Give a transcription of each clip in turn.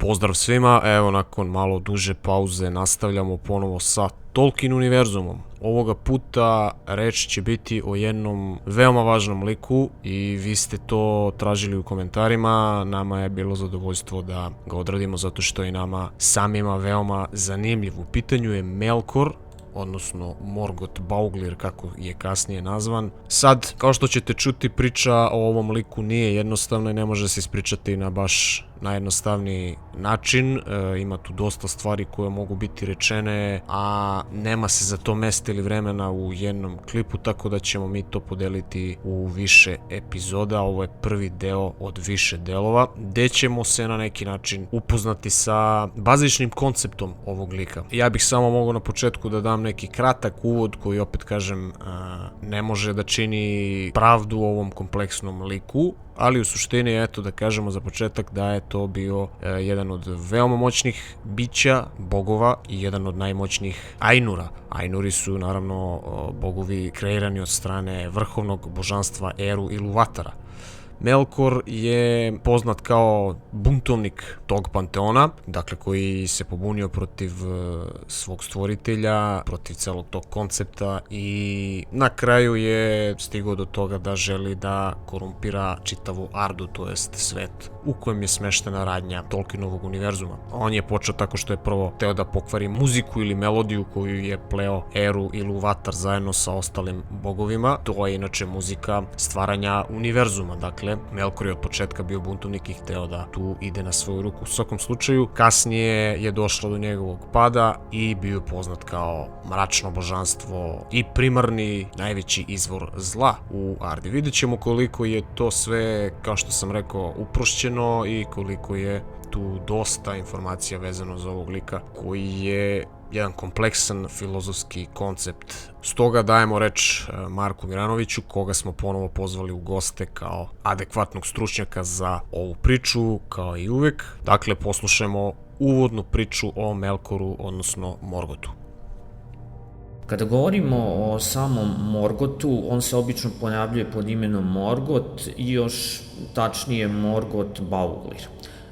Pozdrav svima, evo nakon malo duže pauze nastavljamo ponovo sa Tolkien univerzumom. Ovoga puta reč će biti o jednom veoma važnom liku i vi ste to tražili u komentarima, nama je bilo zadovoljstvo da ga odradimo zato što je nama samima veoma zanimljiv. U pitanju je Melkor, odnosno Morgoth Bauglir kako je kasnije nazvan. Sad, kao što ćete čuti, priča o ovom liku nije jednostavna i ne može se ispričati na baš najjednostavniji način. Ima tu dosta stvari koje mogu biti rečene, a nema se za to mesta ili vremena u jednom klipu, tako da ćemo mi to podeliti u više epizoda. Ovo je prvi deo od više delova, gde ćemo se na neki način upoznati sa bazičnim konceptom ovog lika. Ja bih samo mogao na početku da dam neki kratak uvod koji, opet kažem, ne može da čini pravdu ovom kompleksnom liku, ali u suštini, eto da kažemo za početak da je to bio jedan od veoma moćnih bića, bogova i jedan od najmoćnijih Ainura. Ainuri su naravno bogovi kreirani od strane vrhovnog božanstva Eru Iluvatara. Melkor je poznat kao buntovnik tog panteona, dakle koji se pobunio protiv svog stvoritelja, protiv celog tog koncepta i na kraju je stigao do toga da želi da korumpira čitavu Ardu, to jest svet u kojem je smeštena radnja Tolkienovog univerzuma. On je počeo tako što je prvo teo da pokvari muziku ili melodiju koju je pleo Eru Iluvatar zajedno sa ostalim bogovima. To je inače muzika stvaranja univerzuma, dakle Melkor je od početka bio buntovnik i hteo da tu ide na svoju ruku. U svakom slučaju, kasnije je došlo do njegovog pada i bio poznat kao mračno božanstvo i primarni najveći izvor zla u Ardi. Vidjet ćemo koliko je to sve, kao što sam rekao, uprošćeno i koliko je tu dosta informacija vezano za ovog lika koji je jedan kompleksan filozofski koncept. Stoga dajemo reč Marku Miranoviću, koga smo ponovo pozvali u goste kao adekvatnog stručnjaka za ovu priču, kao i uvek. Dakle, poslušajmo uvodnu priču o Melkoru, odnosno Morgothu. Kada govorimo o samom Morgothu, on se obično pojavljuje pod imenom Morgoth i još tačnije Morgoth Bauglir.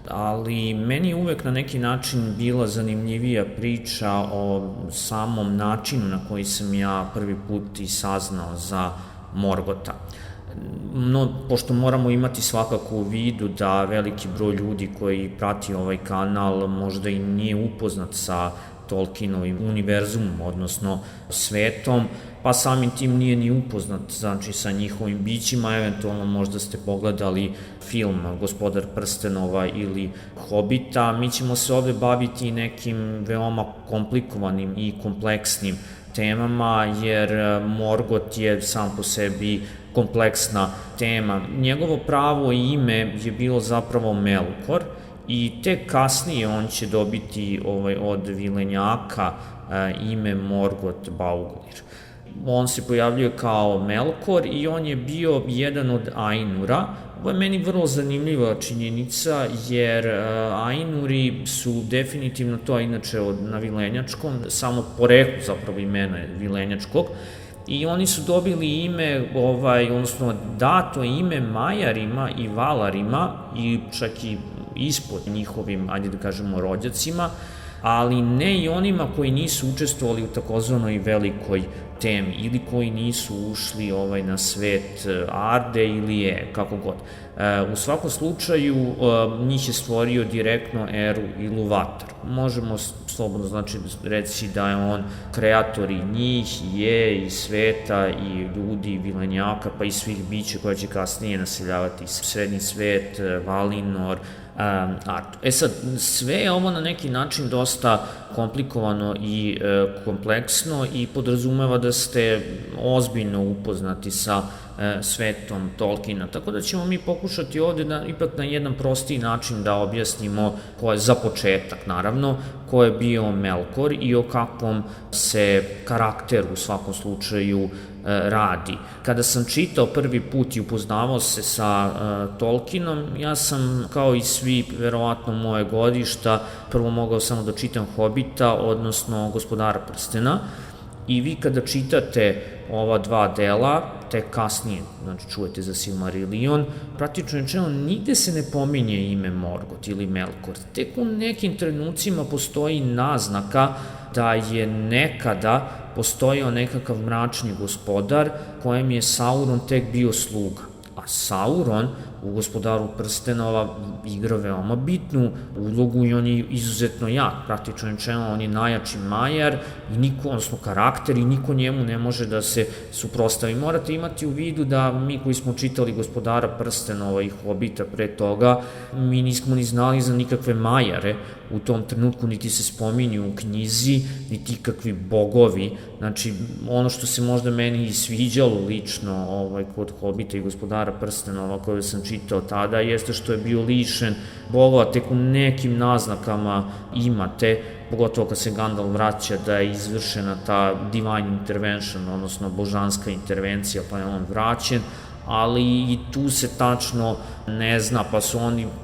Ali meni je uvek na neki način bila zanimljivija priča o samom načinu na koji sam ja prvi put i saznao za Morgotha. No, pošto moramo imati svakako u vidu da veliki broj ljudi koji prati ovaj kanal možda i nije upoznat sa Tolkienovim univerzumom, odnosno svetom, pa samim tim nije ni upoznat, znači, sa njihovim bićima. Eventualno možda ste pogledali film Gospodar prstenova ili Hobita. Mi ćemo se ovde baviti nekim veoma komplikovanim i kompleksnim temama, jer Morgoth je sam po sebi kompleksna tema. Njegovo pravo ime je bilo zapravo Melkor, i tek kasnije on će dobiti od vilenjaka ime Morgoth Bauglir. On se pojavljuje kao Melkor i on je bio jedan od Ainura. Ovo je meni vrlo zanimljiva činjenica, jer Ainuri su definitivno, to inače na vilenjačkom, samo poreklo zapravo imena je vilenjačkog, i oni su dobili ime, odnosno dato ime Majarima i Valarima i čak i ispod njihovim, ajde da kažemo, rođacima, ali ne i onima koji nisu učestvovali u takozvanoj velikoj temi ili koji nisu ušli na svet Arde ili kako god. U svakom slučaju, njih je stvorio direktno Eru Iluvatar. Možemo slobodno reći da je on kreator i njih, i sveta, i ljudi, i vilenjaka, pa i svih bića koja će kasnije naseljavati srednji svet, Valinor, Ardu. Sad, sve je ovo na neki način dosta komplikovano i kompleksno i podrazumeva da ste ozbiljno upoznati sa svetom Tolkiena, tako da ćemo mi pokušati ovde ipak na jedan prostiji način da objasnimo, za početak naravno, ko je bio Melkor i o kakvom se karakteru u svakom slučaju radi. Kada sam čitao prvi put i upoznavao se sa Tolkienom, ja sam, kao i svi verovatno moje godišta, prvo mogao samo da čitam Hobita, odnosno Gospodara prstena, i vi kada čitate ova dva dela, tek kasnije, znači čujete za Silmarillion, praktično rečeno nigde se ne pominje ime Morgoth ili Melkor. Tek u nekim trenucima postoji naznaka da je nekada postojao nekakav mračni gospodar kojem je Sauron tek bio sluga. A Sauron u Gospodaru prstenova igra veoma bitnu ulogu i on je izuzetno jak, praktično rečeno on je najjači majar i niko, odnosno karakter i niko njemu ne može da se suprostavi. Morate imati u vidu da mi koji smo čitali Gospodara prstenova i Hobita pre toga, mi nismo ni znali za nikakve majare u tom trenutku, niti se spominju u knjizi, niti kakvi bogovi. Znači, ono što se možda meni i sviđalo lično kod Hobita i Gospodara prstenova koje sam čitao tada, jeste što je bio lišen bogova, tek u nekim naznakama imate, pogotovo kad se Gandalf vraća, da je izvršena ta divine intervention, odnosno božanska intervencija, pa je on vraćen, ali i tu se tačno ne zna, pa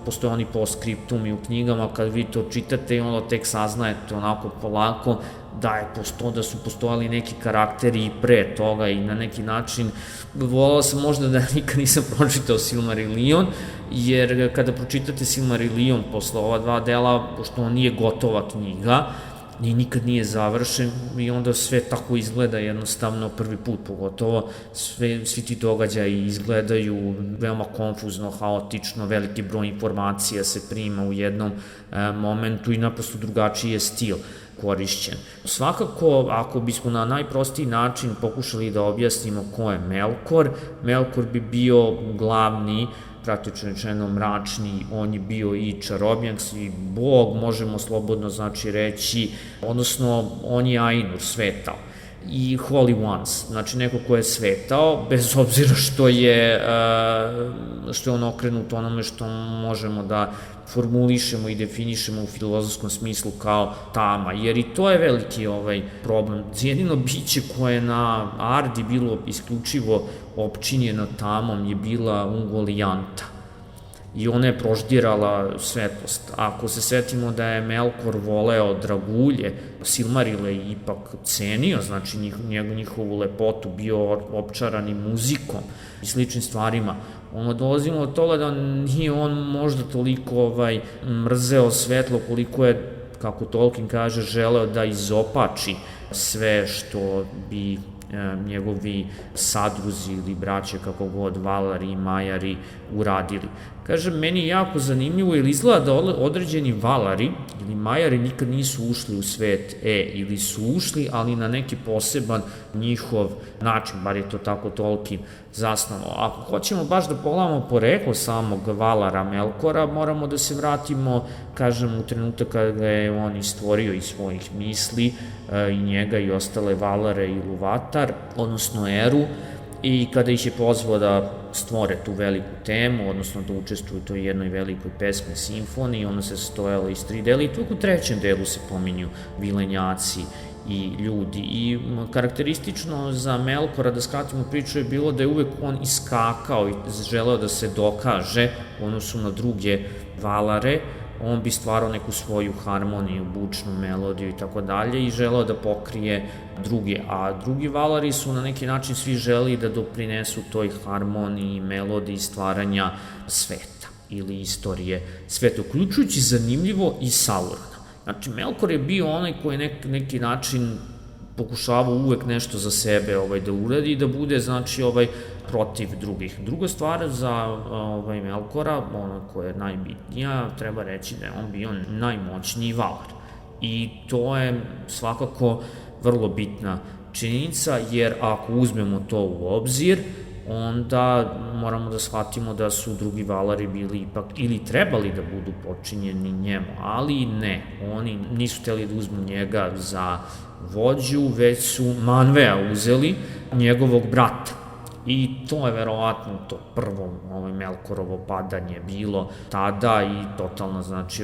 postoje oni postscriptumi u knjigama, kad vi to čitate i onda tek saznajete onako polako da su postojali neki karakteri i pre toga i na neki način volao sam možda da nikad nisam pročitao Silmarillion, jer kada pročitate Silmarillion posle ova dva dela, pošto on nije gotova knjiga, i nikad nije završen i onda sve tako izgleda jednostavno prvi put, pogotovo svi ti događaji izgledaju veoma konfuzno, haotično, veliki broj informacija se prima u jednom momentu i naprosto drugačiji je stil korišćen. Svakako, ako bismo na najprostiji način pokušali da objasnimo ko je Melkor, Melkor bi bio glavni, praktično rečeno mračni, on je bio i čarobnjak i bog, možemo slobodno znači reći, odnosno on je Ainur, svetao, i Holy Ones, znači neko ko je svetao, bez obzira što je on okrenut onome što možemo da formulišemo i definišemo u filozofskom smislu kao tama, jer i to je veliki problem. Jedino biće koje na Ardi bilo isključivo opčinjeno tamom je bila Ungolianta i ona je proždirala svetlost. Ako se setimo da je Melkor voleo dragulje, Silmarile je ipak cenio, znači njihovu lepotu, bio opčaran i muzikom i sličnim stvarima, ono dolazimo od toga da nije on možda toliko mrzeo svetlo koliko je, kako Tolkien kaže, želeo da izopači sve što bi njegovi sadruzi ili braće, kako god, Valari i Majari uradili. Kažem, meni je jako zanimljivo, jer izgleda da određeni Valari ili Majari nikad nisu ušli u svet ili su ušli, ali na neki poseban njihov način, bar je to tako Tolkien zasnovao. Ako hoćemo baš da pogledamo poreklo samog Valara Melkora, moramo da se vratimo, kažem, u trenutak kada ga je on stvorio iz svojih misli, i njega i ostale Valare i Iluvatar, odnosno Eru, i kada ih je pozvao da stvore tu veliku temu, odnosno da učestvuju u toj jednoj velikoj pesmi, simfoniji, ona se sastojala iz 3 dela i tu u 3. delu se pominju vilenjaci i ljudi. I karakteristično za Melkora, da skratimo priču, je bilo da je uvek on iskakao i želeo da se dokaže u odnosu na druge Valare, on bi stvarao neku svoju harmoniju, bučnu melodiju i tako dalje i želeo da pokrije druge, a drugi Valari su na neki način svi želi da doprinesu toj harmoniji, melodiji stvaranja sveta ili istorije sveta, uključujući zanimljivo i Saurona. Znači, Melkor je bio onaj koji je neki način pokušavao uvek nešto za sebe da uradi i da bude, znači, protiv drugih. Druga stvar za Melkora, ona koja je najbitnija, treba reći da je on bio najmoćniji Valar. I to je svakako vrlo bitna činjenica, jer ako uzmemo to u obzir, onda moramo da shvatimo da su drugi Valari bili ipak, ili trebali da budu počinjeni njemu, ali ne, oni nisu hteli da uzmu njega za vođu, već su Manvea uzeli, njegovog brata. I to je verovatno to prvo Melkorovo padanje bilo tada i totalno, znači,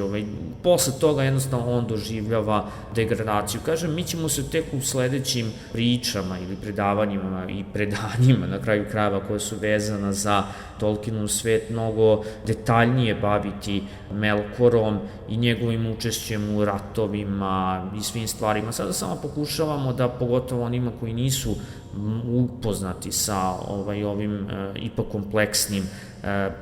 posle toga jednostavno on doživljava degradaciju. Kažem, mi ćemo se tek u sledećim pričama ili predavanjima i predanjima, na kraju krajeva, koje su vezana za Tolkienov svet, mnogo detaljnije baviti Melkorom i njegovim učešćem u ratovima i svim stvarima. Sada samo pokušavamo da, pogotovo onima koji nisu upoznati sa ovim ipak kompleksnim,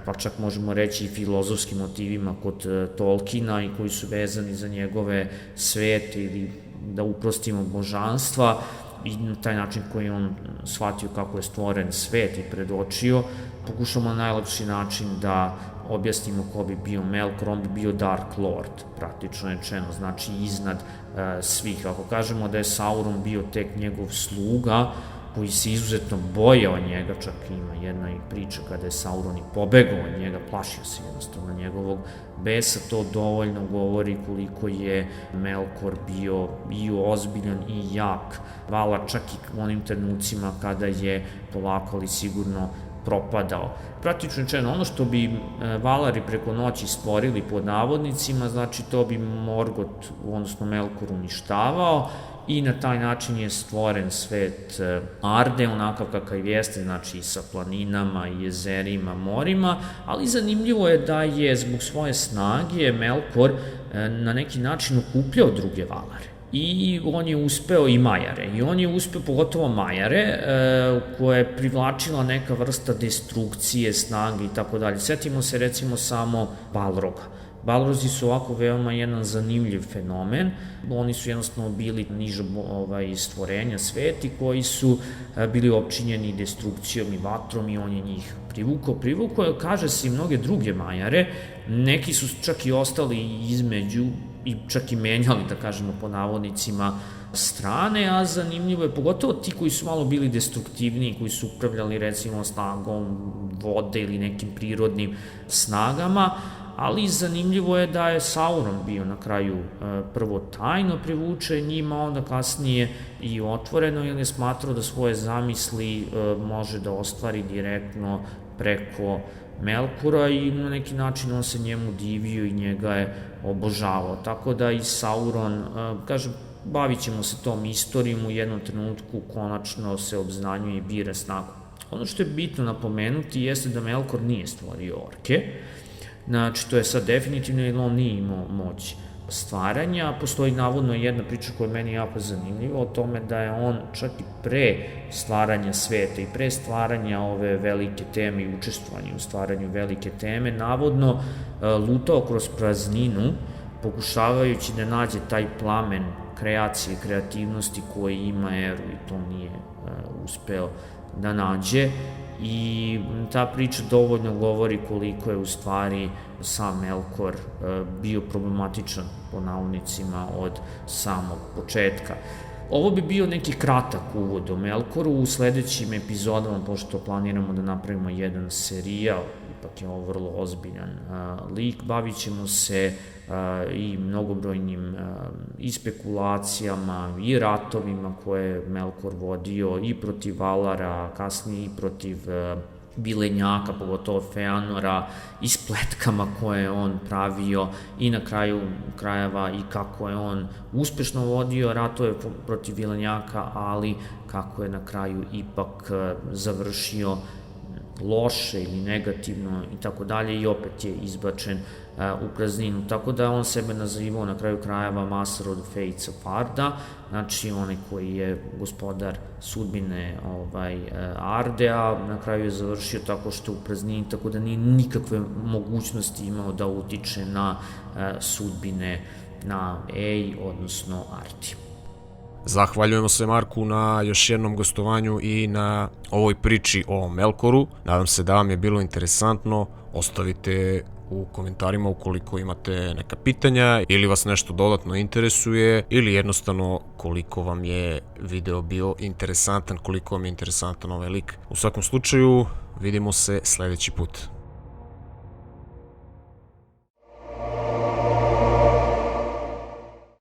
pa čak možemo reći i filozofskim motivima kod Tolkiena i koji su vezani za njegove svete ili da uprostimo božanstva i na taj način koji on shvatio kako je stvoren svet i predočio, pokušamo na najlepši način da objasnimo ko bi bio Melkor. On bi bio Dark Lord, praktično rečeno, znači iznad svih. Ako kažemo da je Sauron bio tek njegov sluga, koji se izuzetno bojao njega, čak ima jedna i priča kada je Sauron i pobegao od njega, plašio se jednostavno njegovog besa, to dovoljno govori koliko je Melkor bio i ozbiljan i jak Valar, čak i u onim trenucima kada je polako ali sigurno propadao. Praktično rečeno, ono što bi Valari preko noći stvorili pod navodnicima, znači to bi Morgoth, odnosno Melkor, uništavao i na taj način je stvoren svet Arde, onakav kakav jeste, znači sa planinama, jezerima, morima, ali zanimljivo je da je zbog svoje snage Melkor na neki način okupljao druge Valare. I on je uspeo i Majare, i on je uspeo pogotovo Majare, koja je privlačila neka vrsta destrukcije, snage i tako dalje. Setimo se recimo samo Balroga. Balrozi su ovako veoma jedan zanimljiv fenomen, oni su jednostavno bili niža stvorenja sveti koji su bili opčinjeni destrukcijom i vatrom i on je njih privukao, kaže se i mnoge druge Majare, neki su čak i ostali između i čak i menjali, da kažemo po navodnicima, strane, a zanimljivo je pogotovo ti koji su malo bili destruktivniji, koji su upravljali recimo snagom vode ili nekim prirodnim snagama, ali zanimljivo je da je Sauron bio na kraju prvo tajno privučen njima, onda kasnije i otvoreno, jer je smatrao da svoje zamisli može da ostvari direktno preko Melkora i na neki način on se njemu divio i njega je obožavao. Tako da i Sauron, kažem, bavit ćemo se tom istorijom, u jednom trenutku konačno se obznanjuje i bira snagu. Ono što je bitno napomenuti jeste da Melkor nije stvorio orke, znači to je sad definitivno jer on nije imao moć stvaranja. Postoji navodno jedna priča koja je meni jako zanimljiva o tome da je on čak i pre stvaranja sveta i pre stvaranja ove velike teme i učestvovanja u stvaranju velike teme navodno lutao kroz prazninu pokušavajući da nađe taj plamen kreacije, kreativnosti koji ima Eru i to nije uspeo da nađe. I ta priča dovoljno govori koliko je u stvari sam Melkor bio problematičan po navodnicima od samog početka. Ovo bi bio neki kratak uvod o Melkoru. U sledećim epizodama, pošto planiramo da napravimo jedan serijal, ipak je ovo vrlo ozbiljan lik, bavit ćemo se i mnogobrojnim i spekulacijama i ratovima koje je Melkor vodio i protiv Valara, kasnije i protiv Vilenjaka, pogotovo Feanora, i spletkama koje je on pravio i na kraju krajeva i kako je on uspešno vodio ratove protiv Vilenjaka, ali kako je na kraju ipak završio loše ili negativno i tako dalje i opet je izbačen u prazninu. Tako da on sebe nazivao na kraju krajeva Master of the Fates of Arda, znači onaj koji je gospodar sudbine Arde, a na kraju je završio tako što u praznini, tako da nije nikakve mogućnosti imao da utiče na sudbine na Ej, odnosno Ardi. Zahvaljujemo se Marku na još jednom gostovanju i na ovoj priči o Melkoru. Nadam se da vam je bilo interesantno. Ostavite u komentarima ukoliko imate neka pitanja ili vas nešto dodatno interesuje ili jednostavno koliko vam je video bio interesantan, koliko vam je interesantan ovaj lik. U svakom slučaju, vidimo se sledeći put.